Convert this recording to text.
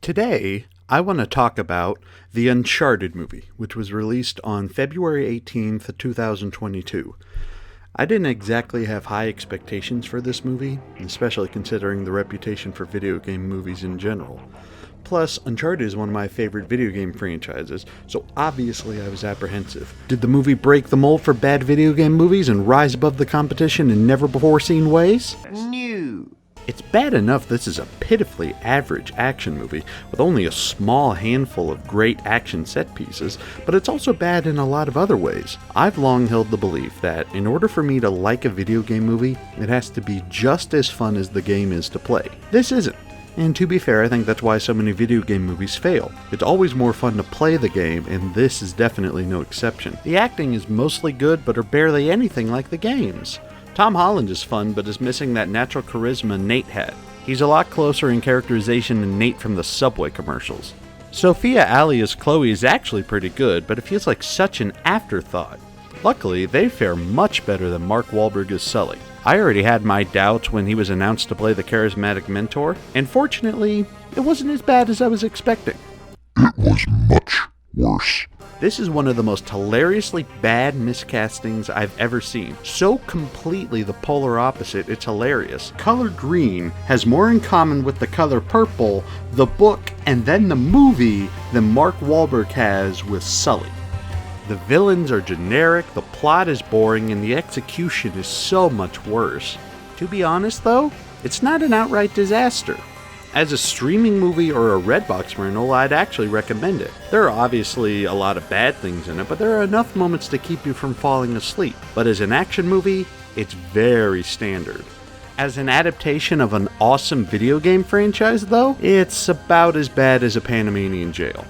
Today, I want to talk about the Uncharted movie, which was released on February 18th, 2022. I didn't exactly have high expectations for this movie, especially considering the reputation for video game movies in general. Plus, Uncharted is one of my favorite video game franchises, so obviously I was apprehensive. Did the movie break the mold for bad video game movies and rise above the competition in never-before-seen ways? No. It's bad enough this is a pitifully average action movie with only a small handful of great action set pieces, but it's also bad in a lot of other ways. I've long held the belief that in order for me to like a video game movie, it has to be just as fun as the game is to play. This isn't. And to be fair, I think that's why so many video game movies fail. It's always more fun to play the game, and this is definitely no exception. The acting is mostly good, but are barely anything like the games. Tom Holland is fun, but is missing that natural charisma Nate had. He's a lot closer in characterization than Nate from the Subway commercials. Sophia Ali as Chloe is actually pretty good, but it feels like such an afterthought. Luckily, they fare much better than Mark Wahlberg as Sully. I already had my doubts when he was announced to play the charismatic mentor, and fortunately, it wasn't as bad as I was expecting. It was much worse. This is one of the most hilariously bad miscastings I've ever seen. So completely the polar opposite, it's hilarious. Color green has more in common with the color purple, the book, and then the movie than Mark Wahlberg has with Sully. The villains are generic, the plot is boring, and the execution is so much worse. To be honest though, it's not an outright disaster. As a streaming movie or a Redbox rental, I'd actually recommend it. There are obviously a lot of bad things in it, but there are enough moments to keep you from falling asleep. But as an action movie, it's very standard. As an adaptation of an awesome video game franchise though, it's about as bad as a Panamanian jail.